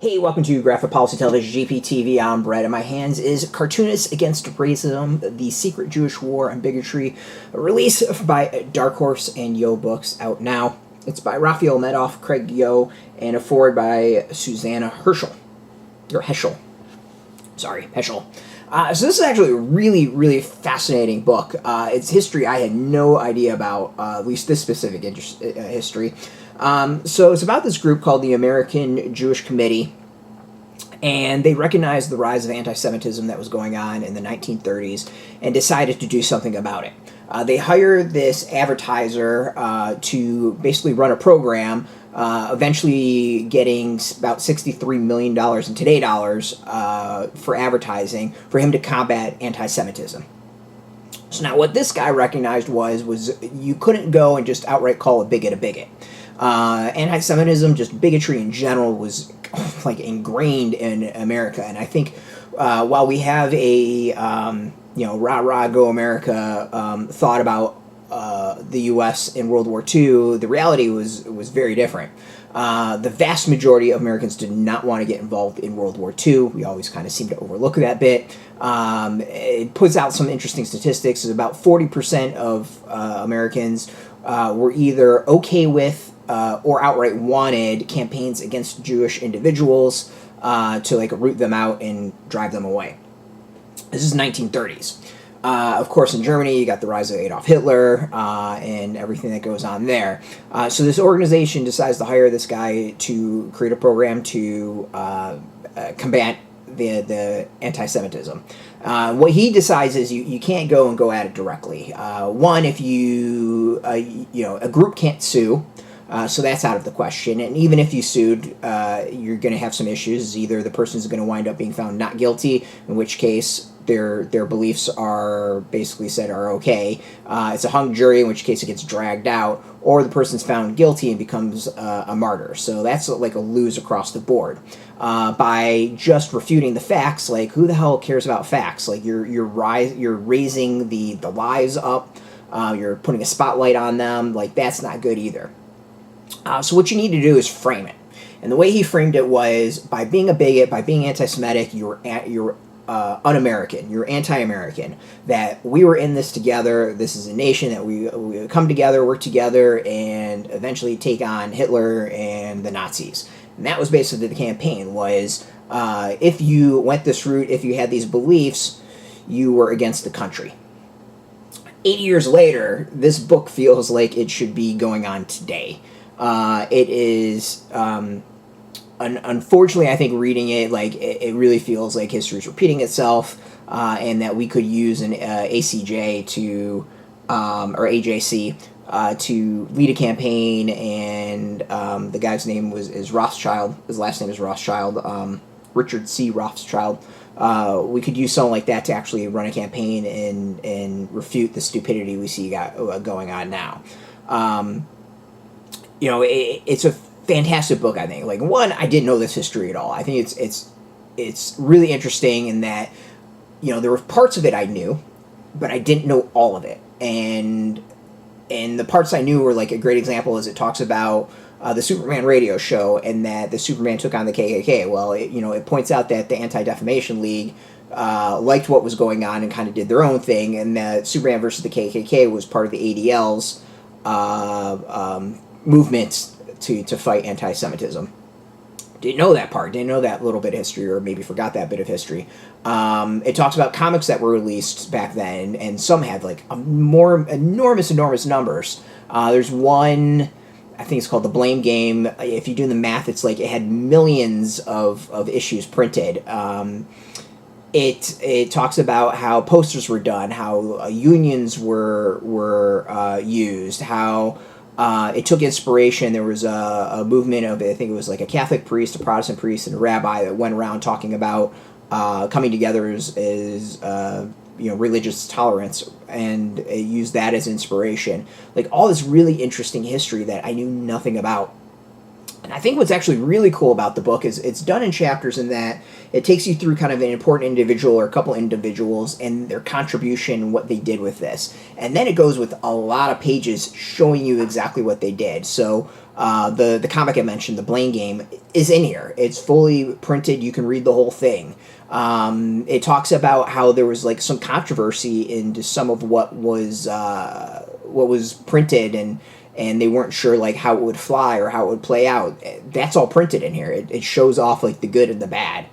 Hey, welcome to Graphic Policy Television, GPTV. I'm Brett. In my hands is Cartoonists Against Racism, The Secret Jewish War and Bigotry, a release by Dark Horse and Yo Books, out now. It's by Rafael, Medoff, Craig Yo, and a forward by Susannah Heschel. Heschel. So this is actually a really fascinating book. It's history I had no idea about, at least this specific history. So it's about this group called the American Jewish Committee, and they recognized the rise of anti-Semitism that was going on in the 1930s and decided to do something about it. They hired this advertiser to basically run a program, eventually getting about $63 million in today dollars for advertising for him to combat anti-Semitism. So now what this guy recognized was you couldn't go and just outright call a bigot a bigot. Anti-Semitism, just bigotry in general, was like ingrained in America, and I think while we have a rah rah go America thought about the U.S. in World War II, the reality was very different. The vast majority of Americans did not want to get involved in World War II. We always kind of seem to overlook that bit. It puts out some interesting statistics. About 40% of Americans were either okay with or outright wanted campaigns against Jewish individuals to root them out and drive them away. This is 1930s. Of course, in Germany, you got the rise of Adolf Hitler and everything that goes on there. So this organization decides to hire this guy to create a program to combat the anti-Semitism. What he decides is you can't go at it directly. One, if a group can't sue. So that's out of the question. And even if you sued, you're going to have some issues. Either the person's going to wind up being found not guilty, in which case their beliefs are basically said are okay. It's a hung jury, in which case it gets dragged out, or the person's found guilty and becomes a martyr. So that's like a lose across the board. By just refuting the facts, who the hell cares about facts? You're raising the lies up. You're putting a spotlight on them. That's not good either. So what you need to do is frame it. And the way he framed it was, by being a bigot, by being anti-Semitic, you're un-American, you're anti-American, that we were in this together, this is a nation that we come together, work together, and eventually take on Hitler and the Nazis. And that was basically the campaign, was if you went this route, if you had these beliefs, you were against the country. 80 years later, this book feels like it should be going on today. It is, unfortunately, I think reading it, it really feels like history is repeating itself, and that we could use an ACJ or AJC to lead a campaign, and the guy's name is Rothschild. His last name is Rothschild, Richard C. Rothschild. We could use someone like that to actually run a campaign and refute the stupidity we see going on now. It's a fantastic book, I think. One, I didn't know this history at all. I think it's really interesting in that, there were parts of it I knew, but I didn't know all of it. And the parts I knew were, a great example is it talks about the Superman radio show, and that the Superman took on the KKK. Well, it points out that the Anti-Defamation League liked what was going on and kind of did their own thing, and that Superman versus the KKK was part of the ADL's movement to fight anti-Semitism. Didn't know that part, didn't know that little bit of history, or maybe forgot that bit of history. It talks about comics that were released back then, and some had more enormous numbers. There's one, I think it's called The Blame Game. If you do the math, it's it had millions of issues printed. It talks about how posters were done, how unions were used, how it took inspiration. There was a movement of, I think it was a Catholic priest, a Protestant priest, and a rabbi that went around talking about coming together as religious tolerance, and used that as inspiration. All this really interesting history that I knew nothing about. And I think what's actually really cool about the book is it's done in chapters in that it takes you through kind of an important individual or a couple individuals and their contribution, what they did with this. And then it goes with a lot of pages showing you exactly what they did. So the comic I mentioned, The Blame Game, is in here. It's fully printed. You can read the whole thing. It talks about how there was like some controversy into some of what was printed, and they weren't sure like how it would fly or how it would play out. That's all printed in here. It shows off like the good and the bad.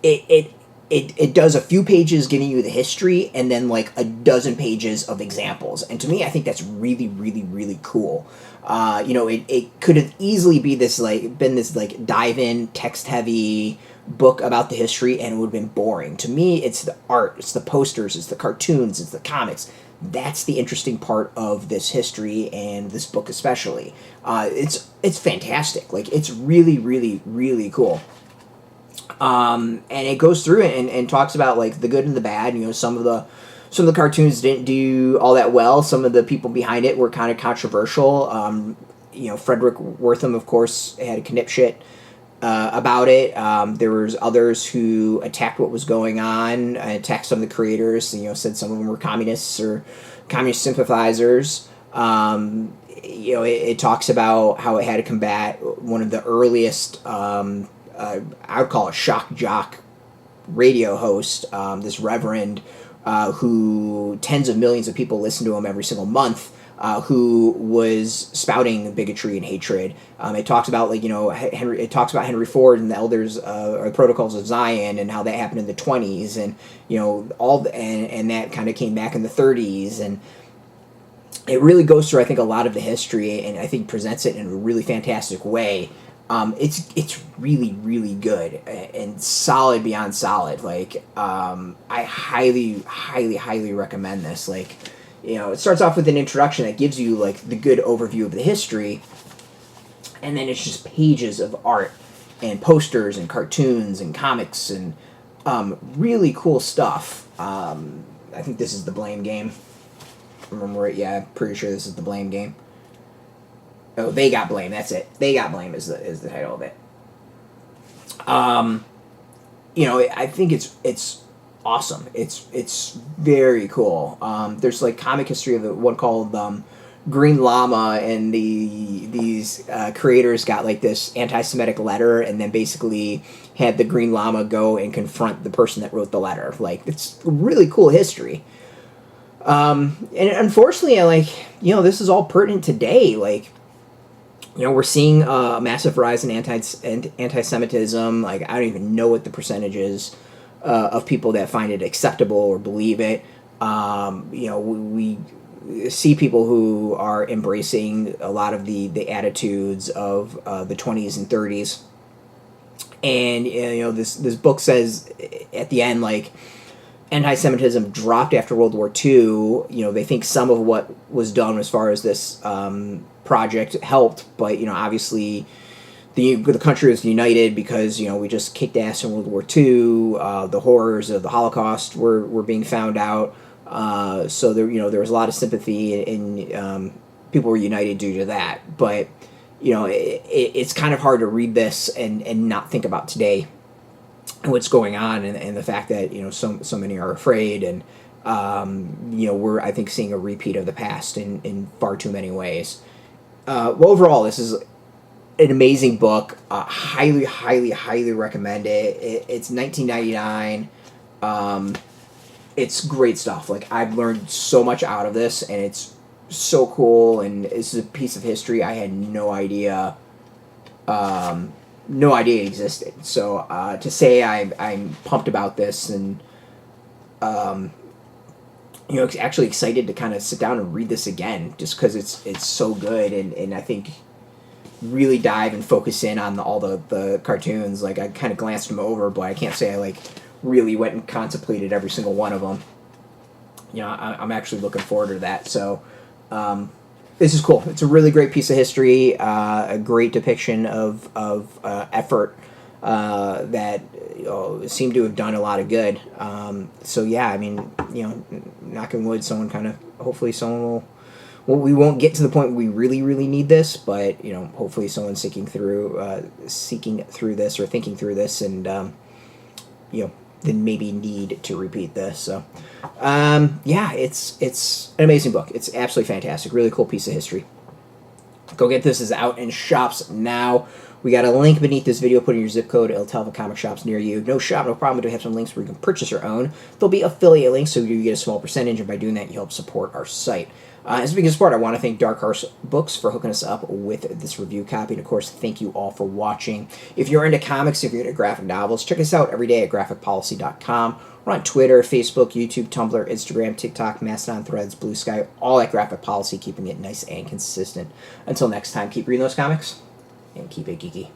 It does a few pages giving you the history and then like a dozen pages of examples. And to me, I think that's really, really, really cool. It could have easily been this dive in, text heavy book about the history, and it would have been boring. To me, it's the art, it's the posters, it's the cartoons, it's the comics. That's the interesting part of this history and this book especially. It's fantastic. Like, it's really, really, really cool. And it goes through it and talks about like the good and the bad. Some of the cartoons didn't do all that well. Some of the people behind it were kind of controversial. Frederick Wortham, of course, had a knip shit about it. There was others who attacked what was going on, attacked some of the creators. Said some of them were communists or communist sympathizers. It talks about how it had to combat one of the earliest, I would call a shock jock radio host, this reverend, who tens of millions of people listen to him every single month, who was spouting bigotry and hatred. It talks about Henry Ford and the Elders or the Protocols of Zion and how that happened in the 20s, and and that kind of came back in the 30s, and it really goes through, I think, a lot of the history, and I think presents it in a really fantastic way. It's really, really good and solid beyond solid. Like, I highly, highly, highly recommend this. Like, it starts off with an introduction that gives you like the good overview of the history, and then it's just pages of art and posters and cartoons and comics and really cool stuff. I think this is The Blame Game. Remember it? Yeah, I'm pretty sure this is The Blame Game. Oh, They Got Blame. That's it. They Got Blame is the title of it. I think it's awesome. It's very cool. There's like comic history of one called Green Llama, and these creators got like this anti-Semitic letter, and then basically had the Green Llama go and confront the person that wrote the letter. Like, it's really cool history. And unfortunately, this is all pertinent today. Like, we're seeing a massive rise in anti-Semitism. Like, I don't even know what the percentage is of people that find it acceptable or believe it. We see people who are embracing a lot of the attitudes of the 20s and 30s. And, this book says at the end, like, anti-Semitism dropped after World War II. They think some of what was done as far as this project helped, but obviously the country was united because we just kicked ass in World War II. The horrors of the Holocaust were being found out. So there was a lot of sympathy, and people were united due to that. But it's kind of hard to read this and not think about today and what's going on, and the fact that so many are afraid, and we're, I think, seeing a repeat of the past in far too many ways. Overall, this is an amazing book. Highly, highly, highly recommend it. It's $19.99. It's great stuff. Like, I've learned so much out of this, and it's so cool. And this is a piece of history I had no idea it existed. So to say I'm pumped about this, and actually excited to kind of sit down and read this again, just because it's so good, and I think really dive and focus in on all the cartoons. Like, I kind of glanced them over, but I can't say I really went and contemplated every single one of them. I'm actually looking forward to that. So this is cool. It's a really great piece of history, a great depiction of effort that seemed to have done a lot of good. So yeah, I mean, knocking wood, hopefully someone well, we won't get to the point where we really, really need this, but, you know, hopefully someone's seeking through this or thinking through this and, you know, then maybe need to repeat this. So, yeah, it's an amazing book. It's absolutely fantastic. Really cool piece of history. Go get this. It's out in shops now. We got a link beneath this video. Put in your zip code. It'll tell the comic shops near you. No shop, no problem. We do have some links where you can purchase your own. There'll be affiliate links, so you get a small percentage, and by doing that, you help support our site. As a big support, I want to thank Dark Horse Books for hooking us up with this review copy. And, of course, thank you all for watching. If you're into comics, if you're into graphic novels, check us out every day at graphicpolicy.com. We're on Twitter, Facebook, YouTube, Tumblr, Instagram, TikTok, Mastodon, Threads, Blue Sky, all at Graphic Policy, keeping it nice and consistent. Until next time, keep reading those comics and keep it geeky.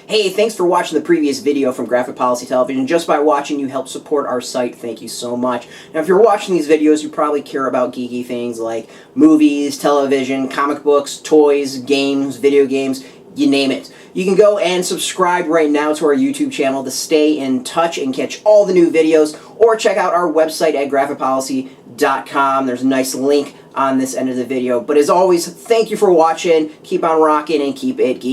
Hey, thanks for watching the previous video from Graphic Policy Television. Just by watching, you help support our site. Thank you so much. Now, if you're watching these videos, you probably care about geeky things like movies, television, comic books, toys, games, video games, you name it. You can go and subscribe right now to our YouTube channel to stay in touch and catch all the new videos, or check out our website at graphicpolicy.com. There's a nice link on this end of the video. But as always, thank you for watching. Keep on rocking and keep it geeky.